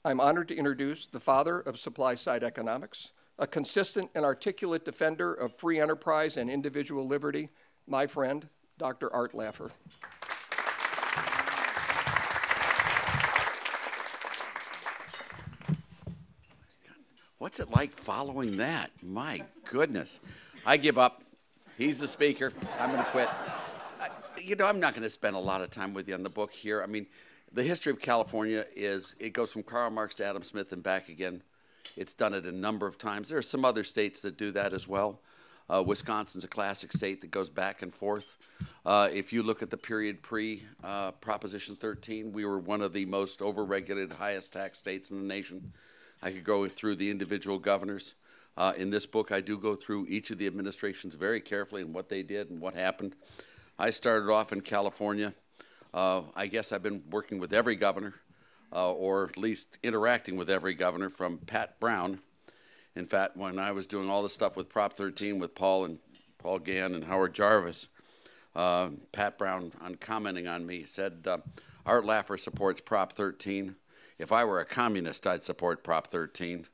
I'm honored to introduce the father of supply-side economics, a consistent and articulate defender of free enterprise and individual liberty, my friend, Dr. Art Laffer. What's it like following that? My goodness. I give up. He's the speaker. I'm going to quit. You know, I'm not going to spend a lot of time with you on the book here. I mean, the history of California it goes from Karl Marx to Adam Smith and back again. It's done it a number of times. There are some other states that do that as well. Wisconsin's a classic state that goes back and forth. If you look at the period pre-Proposition 13, we were one of the most overregulated, highest tax states in the nation. I could go through the individual governors. In this book, I do go through each of the administrations very carefully and what they did and what happened. I started off in California. I guess I've been working with every governor, or at least interacting with every governor from Pat Brown. In fact, when I was doing all the stuff with Prop 13 with Paul Gann and Howard Jarvis, Pat Brown, on commenting on me, said, Art Laffer supports Prop 13. If I were a communist, I'd support Prop 13.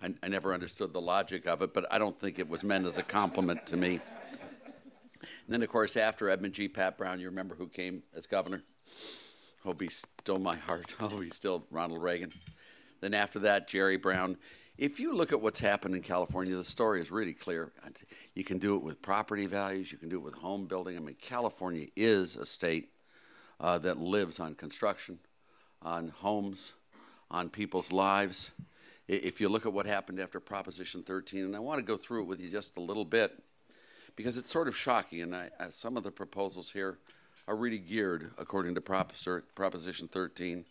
I never understood the logic of it, but I don't think it was meant as a compliment to me. And then, of course, after Edmund G. Pat Brown, you remember who came as governor? Hope he's still my heart. Oh, he's still Ronald Reagan. Then after that, Jerry Brown. If you look at what's happened in California, the story is really clear. You can do it with property values. You can do it with home building. I mean, California is a state that lives on construction, on homes, on people's lives. If you look at what happened after Proposition 13, and I want to go through it with you just a little bit, because it's sort of shocking, and some of the proposals here are really geared according to Proposition 13,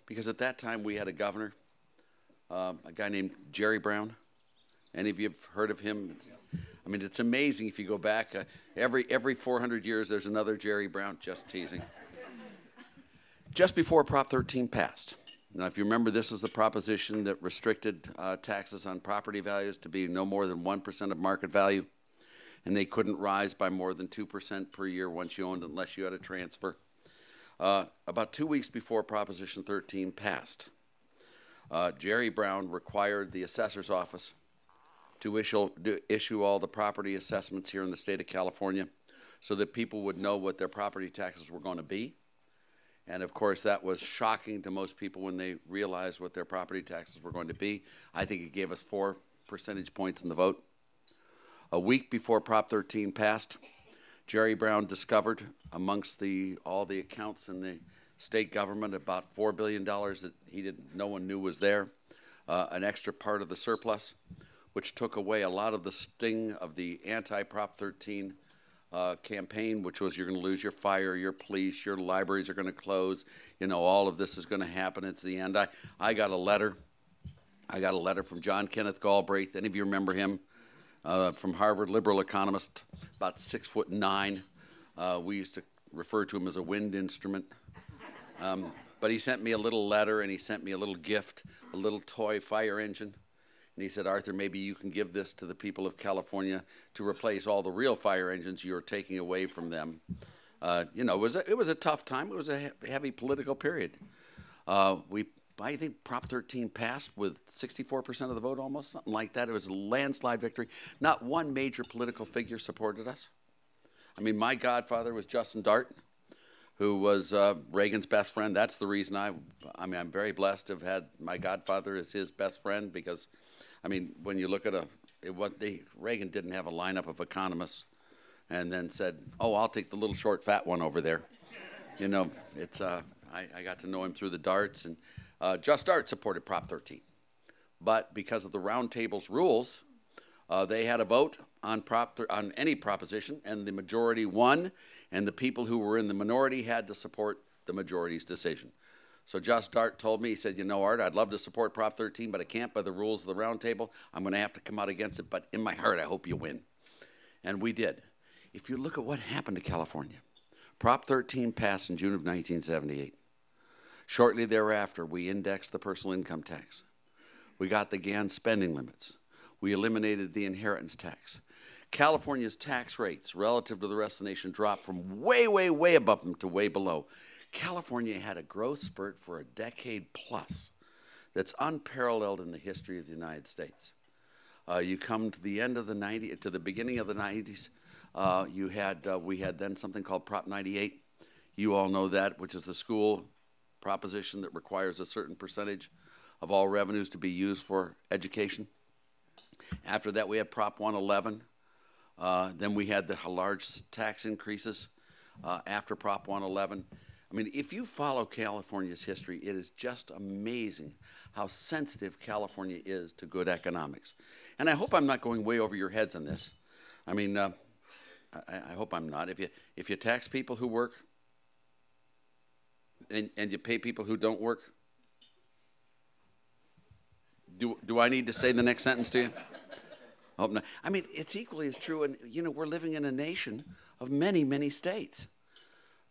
because at that time we had a governor, a guy named Jerry Brown. Any of you have heard of him? I mean, it's amazing if you go back. Every 400 years there's another Jerry Brown. Just teasing. Just before Prop 13 passed. Now, if you remember, this was the proposition that restricted taxes on property values to be no more than 1% of market value, and they couldn't rise by more than 2% per year once you owned it unless you had a transfer. About 2 weeks before Proposition 13 passed, Jerry Brown required the assessor's office to issue all the property assessments here in the state of California so that people would know what their property taxes were going to be. And of course, that was shocking to most people when they realized what their property taxes were going to be. I think it gave us 4 percentage points in the vote. A week before Prop 13 passed, Jerry Brown discovered amongst all the accounts in the state government about $4 billion that no one knew was there, an extra part of the surplus, which took away a lot of the sting of the anti-Prop 13 campaign, which was you're going to lose your fire, your police, your libraries are going to close, you know, all of this is going to happen. It's the end. I got a letter. I got a letter from John Kenneth Galbraith. Any of you remember him? From Harvard, liberal economist, about 6'9". We used to refer to him as a wind instrument. But he sent me a little letter, and he sent me a little gift, a little toy fire engine. And he said, Arthur, maybe you can give this to the people of California to replace all the real fire engines you're taking away from them. You know, it was a tough time. It was a heavy political period. I think Prop 13 passed with 64% of the vote almost, something like that. It was a landslide victory. Not one major political figure supported us. I mean, my godfather was Justin Dart, who was Reagan's best friend. That's the reason I'm very blessed to have had my godfather as his best friend because, I mean, when you look at Reagan didn't have a lineup of economists and then said, oh, I'll take the little short fat one over there. You know, I got to know him through the Darts, and Just Dart supported Prop 13. But because of the round table's rules, they had a vote on any proposition, and the majority won, and the people who were in the minority had to support the majority's decision. So Just Dart told me, he said, you know, Art, I'd love to support Prop 13, but I can't by the rules of the round table. I'm going to have to come out against it, but in my heart, I hope you win. And we did. If you look at what happened to California, Prop 13 passed in June of 1978. Shortly thereafter, we indexed the personal income tax. We got the GAN spending limits. We eliminated the inheritance tax. California's tax rates relative to the rest of the nation dropped from way, way, way above them to way below. California had a growth spurt for a decade plus that's unparalleled in the history of the United States. You come to the end of the 90s, to the beginning of the 90s, we had then something called Prop 98. You all know that, which is the school proposition that requires a certain percentage of all revenues to be used for education. After that, we had Prop 111. Then we had the large tax increases after Prop 111. I mean, if you follow California's history, it is just amazing how sensitive California is to good economics. And I hope I'm not going way over your heads on this. I mean, I hope I'm not. If you tax people who work and you pay people who don't work, do I need to say the next sentence to you? I hope not. I mean, it's equally as true, and you know, we're living in a nation of many, many states.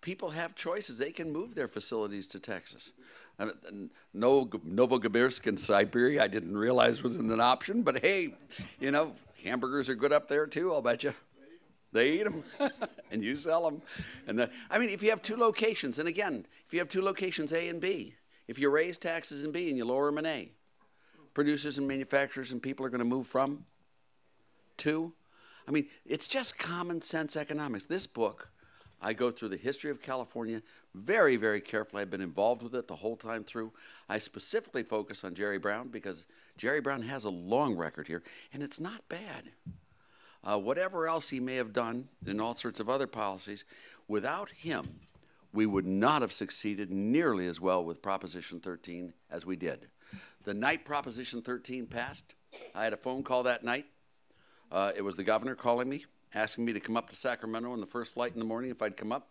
People have choices. They can move their facilities to Texas. Novosibirsk in Siberia, I didn't realize was an option, but hey, you know, hamburgers are good up there too, I'll bet you. They eat them, and you sell them. And I mean, if you have two locations, and again, if you have two locations, A and B, if you raise taxes in B and you lower them in A, producers and manufacturers and people are going to move from to. I mean, it's just common sense economics. This book, I go through the history of California very, very carefully. I've been involved with it the whole time through. I specifically focus on Jerry Brown because Jerry Brown has a long record here, and it's not bad. Whatever else he may have done in all sorts of other policies, without him, we would not have succeeded nearly as well with Proposition 13 as we did. The night Proposition 13 passed, I had a phone call that night. It was the governor calling me, asking me to come up to Sacramento on the first flight in the morning if I'd come up,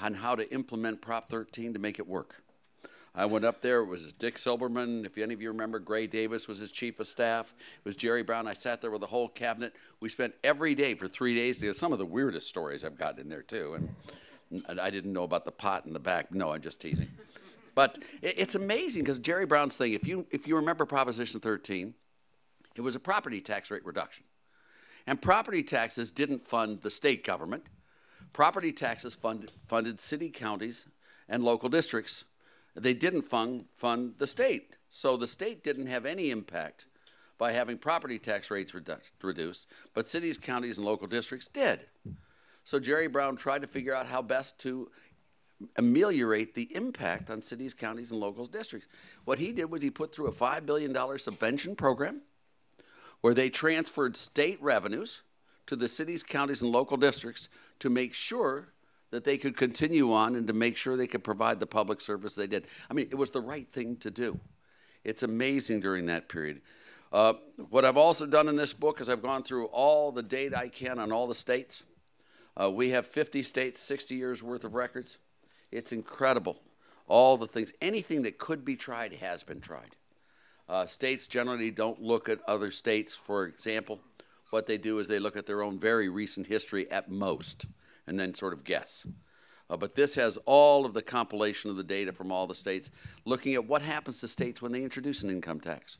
on how to implement Prop 13 to make it work. I went up there. It was Dick Silberman. If any of you remember, Gray Davis was his chief of staff. It was Jerry Brown. I sat there with the whole cabinet. We spent every day for 3 days. There's some of the weirdest stories I've gotten in there, too. And I didn't know about the pot in the back. No, I'm just teasing. But it's amazing because Jerry Brown's thing, if you remember Proposition 13, it was a property tax rate reduction. And property taxes didn't fund the state government. Property taxes funded city, counties, and local districts. They didn't fund the state. So the state didn't have any impact by having property tax rates reduced, but cities, counties, and local districts did. So Jerry Brown tried to figure out how best to ameliorate the impact on cities, counties, and local districts. What he did was he put through a $5 billion subvention program where they transferred state revenues to the cities, counties, and local districts to make sure that they could continue on and to make sure they could provide the public service they did. I mean, it was the right thing to do. It's amazing during that period. What I've also done in this book is I've gone through all the data I can on all the states. We have 50 states, 60 years worth of records. It's incredible. All the things, anything that could be tried has been tried. States generally don't look at other states. For example, what they do is they look at their own very recent history at most and then sort of guess. But this has all of the compilation of the data from all the states, looking at what happens to states when they introduce an income tax.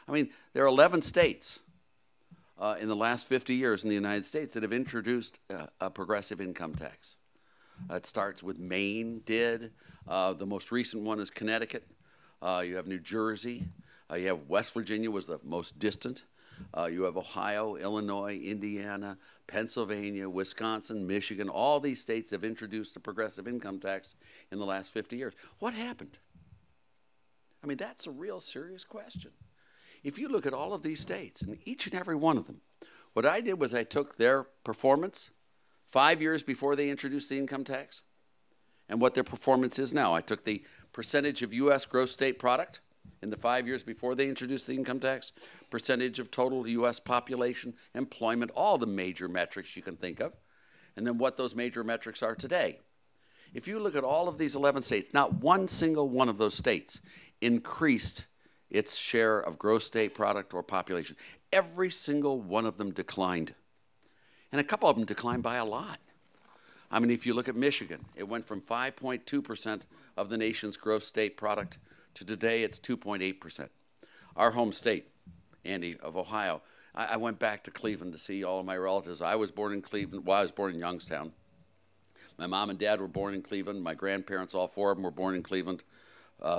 I mean, there are 11 states in the last 50 years in the United States that have introduced a progressive income tax. It starts with Maine did. The most recent one is Connecticut. You have New Jersey. You have West Virginia was the most distant. You have Ohio, Illinois, Indiana, Pennsylvania, Wisconsin, Michigan. All these states have introduced a progressive income tax in the last 50 years. What happened? I mean, that's a real serious question. If you look at all of these states, and each and every one of them, what I did was I took their performance 5 years before they introduced the income tax and what their performance is now. I took the percentage of U.S. gross state product in the 5 years before they introduced the income tax, percentage of total U.S. population, employment, all the major metrics you can think of, and then what those major metrics are today. If you look at all of these 11 states, not one single one of those states increased its share of gross state product or population. Every single one of them declined. And a couple of them declined by a lot. I mean, if you look at Michigan, it went from 5.2% of the nation's gross state product to today it's 2.8%. Our home state, Andy, of Ohio, I went back to Cleveland to see all of my relatives. I was born in Cleveland. Well, I was born in Youngstown. My mom and dad were born in Cleveland. My grandparents, all four of them, were born in Cleveland.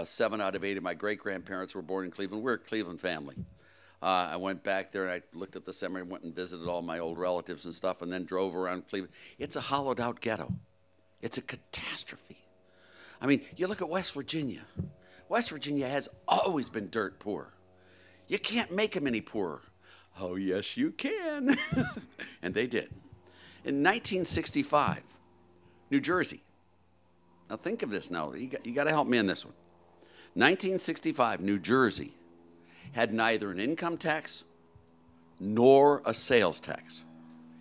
7 out of 8 of my great-grandparents were born in Cleveland. We're a Cleveland family. I went back there and I looked at the cemetery, went and visited all my old relatives and stuff, and then drove around Cleveland. It's a hollowed-out ghetto. It's a catastrophe. I mean, you look at West Virginia. West Virginia has always been dirt poor. You can't make them any poorer. Oh, yes, you can. And they did. In 1965, New Jersey. Now, think of this now. You got to help me on this one. 1965, New Jersey had neither an income tax nor a sales tax.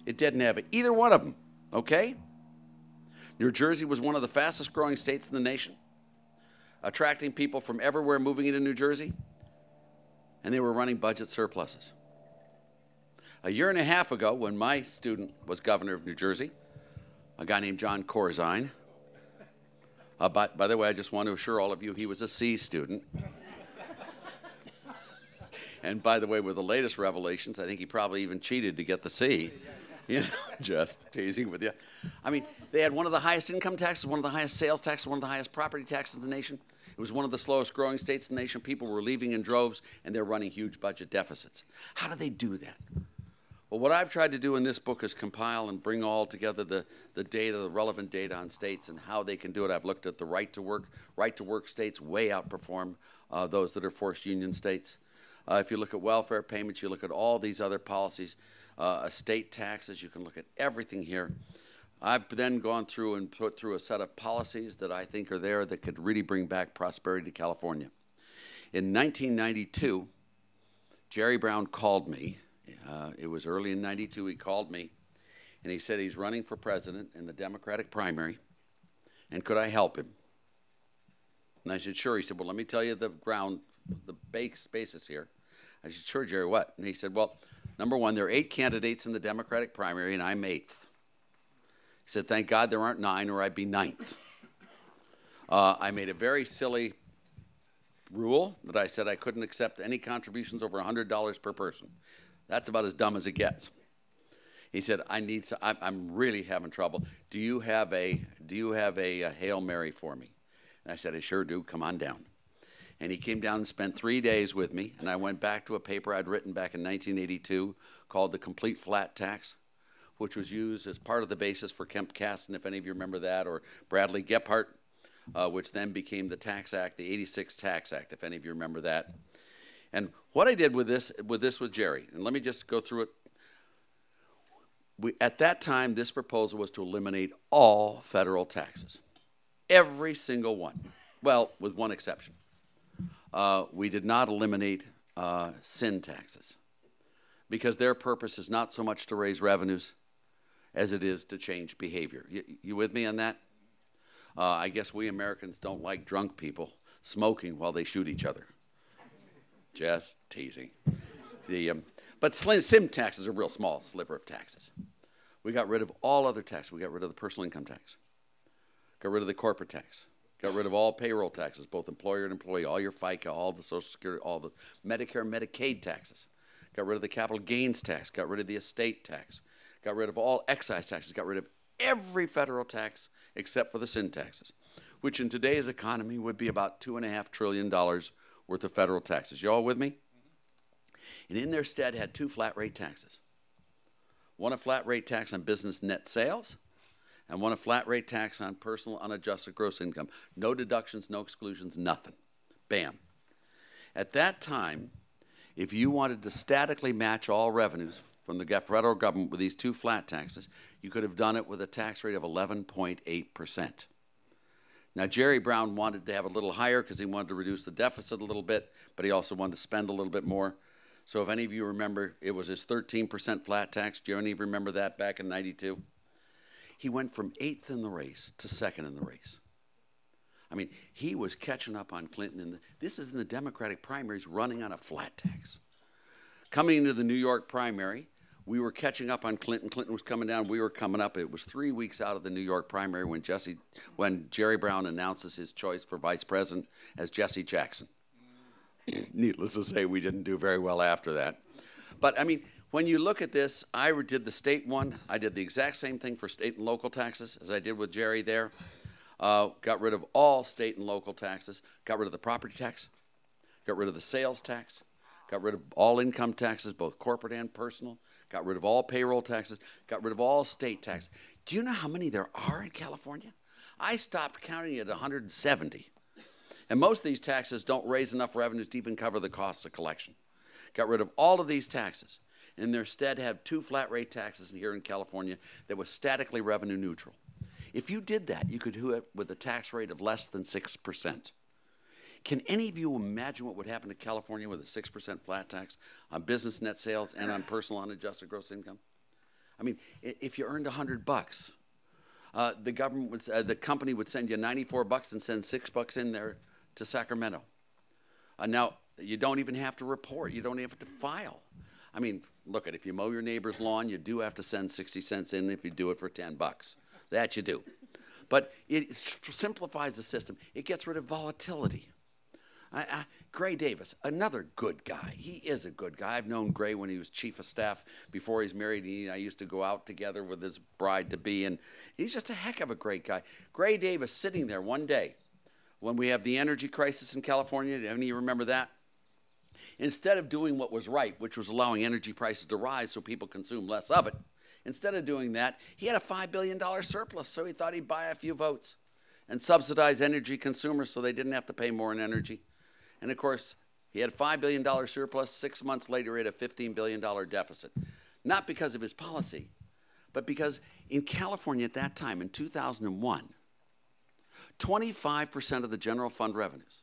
It didn't have either one of them, okay? New Jersey was one of the fastest growing states in the nation, attracting people from everywhere moving into New Jersey, and they were running budget surpluses. A year and a half ago, when my student was governor of New Jersey, a guy named John Corzine, by the way, I just want to assure all of you he was a C student. And by the way, with the latest revelations, I think he probably even cheated to get the C. You know, just teasing with you. I mean, they had one of the highest income taxes, one of the highest sales taxes, one of the highest property taxes in the nation. It was one of the slowest growing states in the nation. People were leaving in droves, and they're running huge budget deficits. How do they do that? Well, what I've tried to do in this book is compile and bring all together the data, the relevant data on states and how they can do it. I've looked at the right to work states way outperform those that are forced union states. If you look at welfare payments, you look at all these other policies, estate taxes, you can look at everything here. I've then gone through and put through a set of policies that I think are there that could really bring back prosperity to California. In 1992, Jerry Brown called me. It was early in 92, he called me, and he said he's running for president in the Democratic primary, and could I help him? And I said, sure. He said, well, let me tell you the basis here. I said, sure, Jerry, what? And he said, well, number one, there are 8 candidates in the Democratic primary, and I'm 8th. He said, thank God there aren't 9, or I'd be 9th. I made a very silly rule that I said I couldn't accept any contributions over $100 per person. That's about as dumb as it gets. He said, I'm really having trouble. Do you have a Hail Mary for me? And I said, I sure do. Come on down. And he came down and spent 3 days with me, and I went back to a paper I'd written back in 1982 called The Complete Flat Tax, which was used as part of the basis for Kemp-Kasten, if any of you remember that, or Bradley Gephardt, which then became the Tax Act, the 86 Tax Act, if any of you remember that. And what I did with Jerry, and let me just go through it. At that time, this proposal was to eliminate all federal taxes, every single one, well, with one exception. We did not eliminate sin taxes because their purpose is not so much to raise revenues as it is to change behavior. You with me on that? I guess we Americans don't like drunk people smoking while they shoot each other. Just teasing. But sin taxes are a real small sliver of taxes. We got rid of all other taxes. We got rid of the personal income tax. Got rid of the corporate tax. Got rid of all payroll taxes, both employer and employee, all your FICA, all the Social Security, all the Medicare and Medicaid taxes. Got rid of the capital gains tax. Got rid of the estate tax. Got rid of all excise taxes. Got rid of every federal tax except for the sin taxes, which in today's economy would be about $2.5 trillion worth of federal taxes. You all with me? And in their stead had 2 flat rate taxes. One a flat rate tax on business net sales, and one a flat rate tax on personal unadjusted gross income. No deductions, no exclusions, nothing. Bam. At that time, if you wanted to statically match all revenues from the federal government with these 2 flat taxes, you could have done it with a tax rate of 11.8%. Now, Jerry Brown wanted to have a little higher because he wanted to reduce the deficit a little bit, but he also wanted to spend a little bit more. So if any of you remember, it was his 13% flat tax. Do any of you remember that back in 92? He went from 8th in the race to 2nd in the race. I mean, he was catching up on Clinton. This is in the Democratic primaries running on a flat tax. Coming into the New York primary, we were catching up on Clinton. Clinton was coming down. We were coming up. It was 3 weeks out of the New York primary when Jerry Brown announces his choice for vice president as Jesse Jackson. Needless to say, we didn't do very well after that. But, I mean, when you look at this, I did the state one. I did the exact same thing for state and local taxes as I did with Jerry there. got rid of all state and local taxes, got rid of the property tax, got rid of the sales tax, got rid of all income taxes, both corporate and personal, got rid of all payroll taxes, got rid of all state taxes. Do you know how many there are in California? I stopped counting at 170. And most of these taxes don't raise enough revenues to even cover the costs of collection. Got rid of all of these taxes. In their stead, have 2 flat rate taxes here in California that was statically revenue neutral. If you did that, you could do it with a tax rate of less than 6%. Can any of you imagine what would happen to California with a 6% flat tax on business net sales and on personal unadjusted gross income? I mean, if you earned $100, the company would send you $94 and send $6 in there to Sacramento. Now, you don't even have to report. You don't even have to file. I mean, look, if you mow your neighbor's lawn, you do have to send 60 cents in if you do it for $10. That you do. But it simplifies the system. It gets rid of volatility. Gray Davis, another good guy. He is a good guy. I've known Gray when he was chief of staff before he's married. He and I used to go out together with his bride-to-be, and he's just a heck of a great guy. Gray Davis sitting there one day when we have the energy crisis in California. Any of you remember that? Instead of doing what was right, which was allowing energy prices to rise so people consume less of it, instead of doing that, he had a $5 billion surplus, so he thought he'd buy a few votes and subsidize energy consumers so they didn't have to pay more in energy. And of course, he had a $5 billion surplus. 6 months later, he had a $15 billion deficit. Not because of his policy, but because in California at that time, in 2001, 25% of the general fund revenues,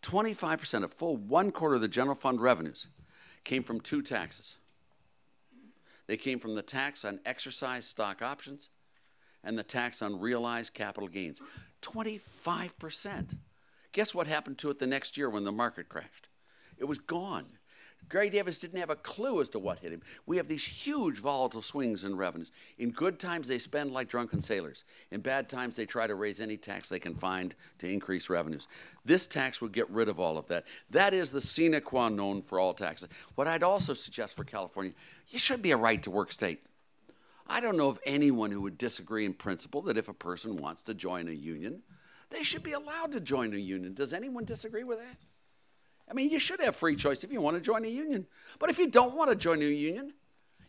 25%, a full 1/4 of the general fund revenues came from 2 taxes. They came from the tax on exercise stock options and the tax on realized capital gains. 25%. Guess what happened to it the next year when the market crashed? It was gone. Gray Davis didn't have a clue as to what hit him. We have these huge volatile swings in revenues. In good times, they spend like drunken sailors. In bad times, they try to raise any tax they can find to increase revenues. This tax would get rid of all of that. That is the sine qua non for all taxes. What I'd also suggest for California, you should be a right-to-work state. I don't know of anyone who would disagree in principle that if a person wants to join a union, they should be allowed to join a union. Does anyone disagree with that? I mean, you should have free choice if you want to join a union. But if you don't want to join a union,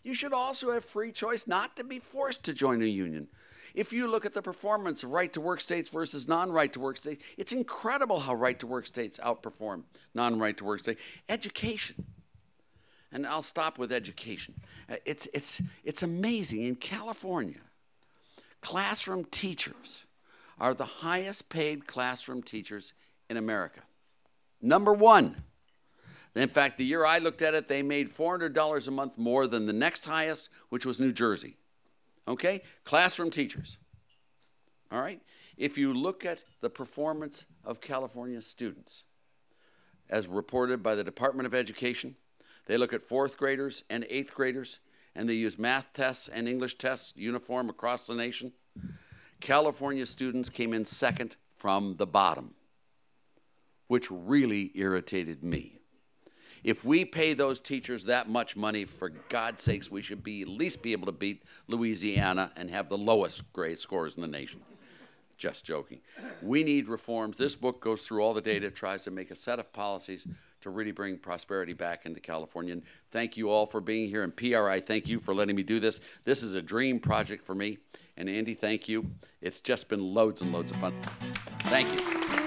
you should also have free choice not to be forced to join a union. If you look at the performance of right-to-work states versus non-right-to-work states, it's incredible how right-to-work states outperform non-right-to-work states. Education. And I'll stop with education. It's amazing. In California, classroom teachers are the highest paid classroom teachers in America. Number 1. In fact, the year I looked at it, they made $400 a month more than the next highest, which was New Jersey. Okay? Classroom teachers. All right? If you look at the performance of California students, as reported by the Department of Education, they look at 4th graders and 8th graders, and they use math tests and English tests uniform across the nation. California students came in 2nd from the bottom, which really irritated me. If we pay those teachers that much money, for God's sakes, we should at least be able to beat Louisiana and have the lowest grade scores in the nation. Just joking. We need reforms. This book goes through all the data, tries to make a set of policies to really bring prosperity back into California. And thank you all for being here. And PRI, thank you for letting me do this. This is a dream project for me. And Andy, thank you. It's just been loads and loads of fun. Thank you.